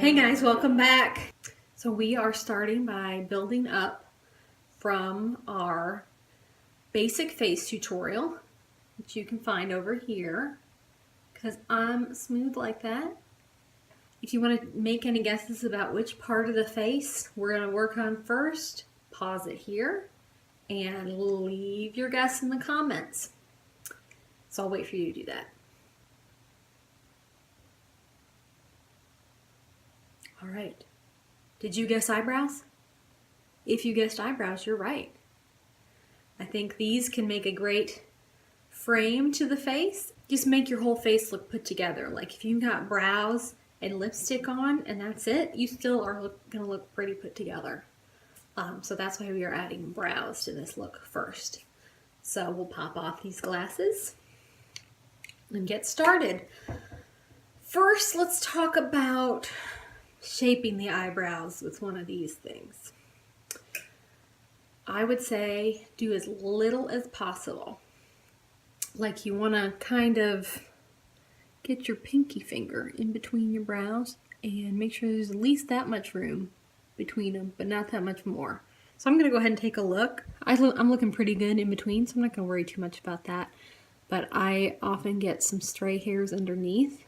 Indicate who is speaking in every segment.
Speaker 1: Hey guys, welcome back. So we are starting by building up from our basic face tutorial, which you can find over here, because I'm smooth like that. If you want to make any guesses about which part of the face we're going to work on first, pause it here and leave your guess in the comments. So I'll wait for you to do that. All right. Did you guess eyebrows? If you guessed eyebrows, you're right. I think these can make a great frame to the face. Just make your whole face look put together. Like if you got brows and lipstick on and that's it, you still are going to look pretty put together. So that's why we are adding brows to this look first. So we'll pop off these glasses and get started. First, let's talk about shaping the eyebrows with one of these things. I would say do as little as possible. Like you want to kind of get your pinky finger in between your brows and make sure there's at least that much room between them, but not that much more. So I'm going to go ahead and take a look. I'm looking pretty good in between, so I'm not going to worry too much about that. But I often get some stray hairs underneath.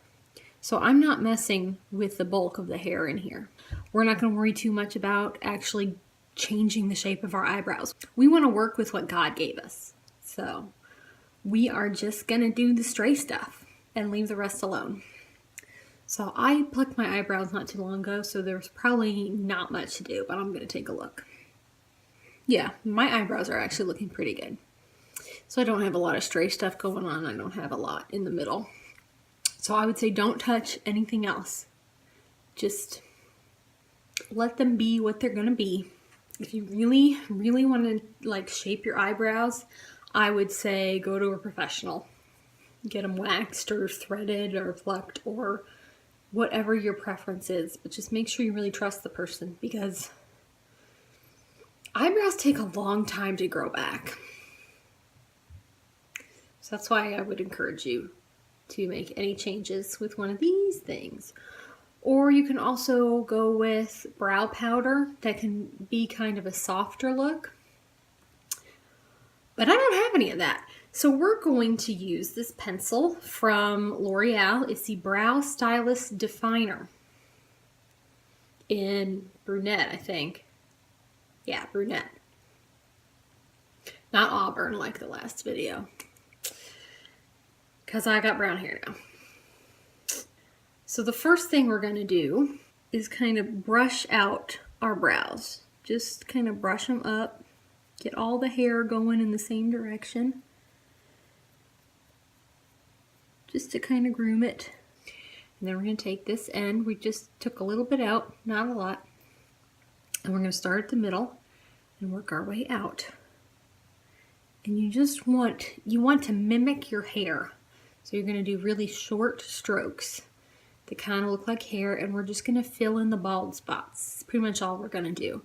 Speaker 1: So I'm not messing with the bulk of the hair in here. We're not going to worry too much about actually changing the shape of our eyebrows. We want to work with what God gave us. So we are just going to do the stray stuff and leave the rest alone. So I plucked my eyebrows not too long ago, so there's probably not much to do, but I'm going to take a look. Yeah, my eyebrows are actually looking pretty good. So I don't have a lot of stray stuff going on. I don't have a lot in the middle. So I would say don't touch anything else. Just let them be what they're going to be. If you really, really want to like shape your eyebrows, I would say go to a professional. Get them waxed or threaded or plucked or whatever your preference is. But just make sure you really trust the person, because eyebrows take a long time to grow back. So that's why I would encourage you to make any changes with one of these things. Or you can also go with brow powder that can be kind of a softer look. But I don't have any of that. So we're going to use this pencil from L'Oreal. It's the Brow Stylist Definer in brunette, I think. Yeah, brunette. Not auburn like the last video, because I got brown hair now. So the first thing we're going to do is kind of brush out our brows. Just kind of brush them up. Get all the hair going in the same direction. Just to kind of groom it. And then we're going to take this end. We just took a little bit out, not a lot. And we're going to start at the middle and work our way out. And you want to mimic your hair. So you're going to do really short strokes that kind of look like hair, and we're just going to fill in the bald spots. That's pretty much all we're going to do.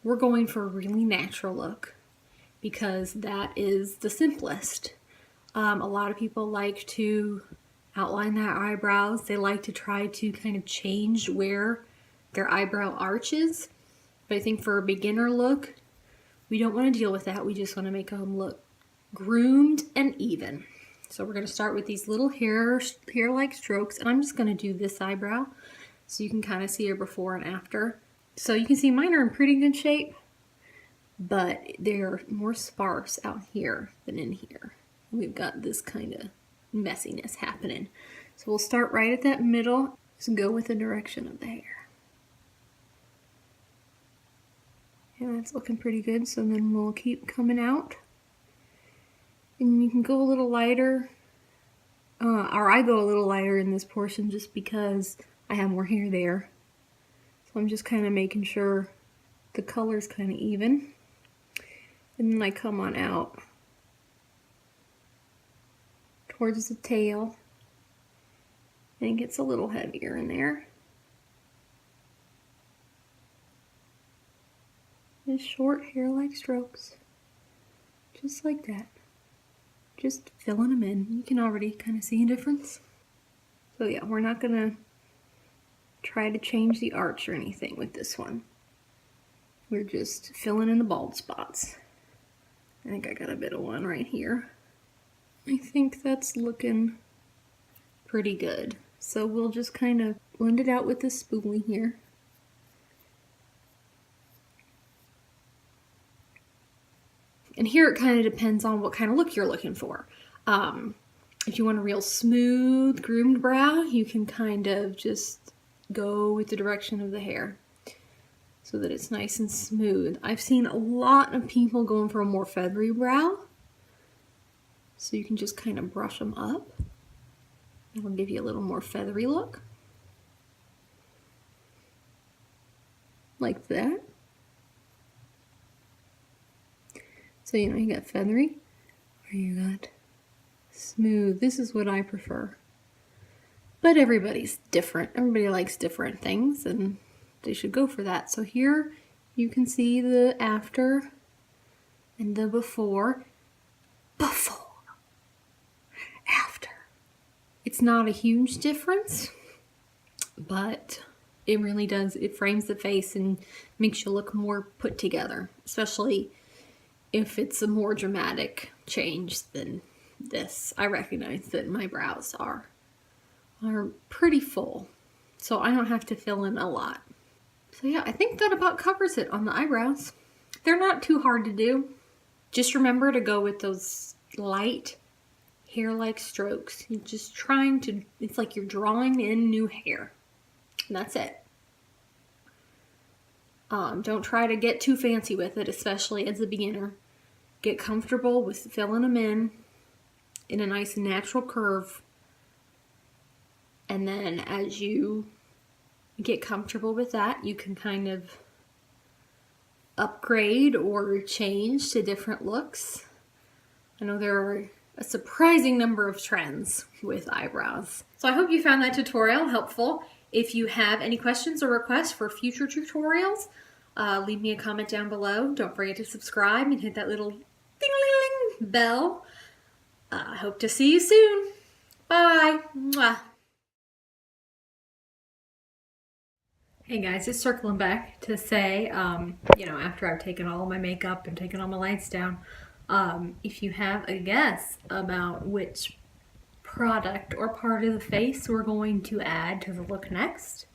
Speaker 1: We're going for a really natural look because that is the simplest. A lot of people like to outline their eyebrows. They like to try to kind of change where their eyebrow arch is. But I think for a beginner look, we don't want to deal with that. We just want to make them look groomed and even. So we're going to start with these little hair-like strokes, and I'm just going to do this eyebrow so you can kind of see her before and after. So you can see mine are in pretty good shape, but they're more sparse out here than in here. We've got this kind of messiness happening. So we'll start right at that middle, just go with the direction of the hair. Yeah, that's looking pretty good, so then we'll keep coming out. And you can go a little lighter, or I go a little lighter in this portion just because I have more hair there. So I'm just kind of making sure the color's kind of even. And then I come on out towards the tail, and it gets a little heavier in there. Just short hair-like strokes, just like that. Just filling them in. You can already kind of see a difference. So yeah, we're not gonna try to change the arch or anything with this one. We're just filling in the bald spots. I think I got a bit of one right here. I think that's looking pretty good. So we'll just kind of blend it out with this spoolie here. And here it kind of depends on what kind of look you're looking for. If you want a real smooth, groomed brow, you can kind of just go with the direction of the hair so that it's nice and smooth. I've seen a lot of people going for a more feathery brow. So you can just kind of brush them up. It'll give you a little more feathery look. Like that. So you know, you got feathery or you got smooth. This is what I prefer. But everybody's different. Everybody likes different things and they should go for that. So here you can see the after and the before. Before. After. It's not a huge difference, but it really does. It frames the face and makes you look more put together, especially if it's a more dramatic change than this. I recognize that my brows are pretty full, so I don't have to fill in a lot. So yeah, I think that about covers it on the eyebrows. They're not too hard to do. Just remember to go with those light hair-like strokes. You're just trying to, it's like you're drawing in new hair. And that's it. Don't try to get too fancy with it, especially as a beginner. Get comfortable with filling them in a nice natural curve. And then as you get comfortable with that, you can kind of upgrade or change to different looks. I know there are a surprising number of trends with eyebrows. So I hope you found that tutorial helpful. If you have any questions or requests for future tutorials, leave me a comment down below. Don't forget to subscribe and hit that little ding-a-ling-ling bell. I hope to see you soon. Bye. Mwah. Hey guys, just circling back to say, you know, after I've taken all my makeup and taken all my lights down, if you have a guess about which product or part of the face we're going to add to the look next,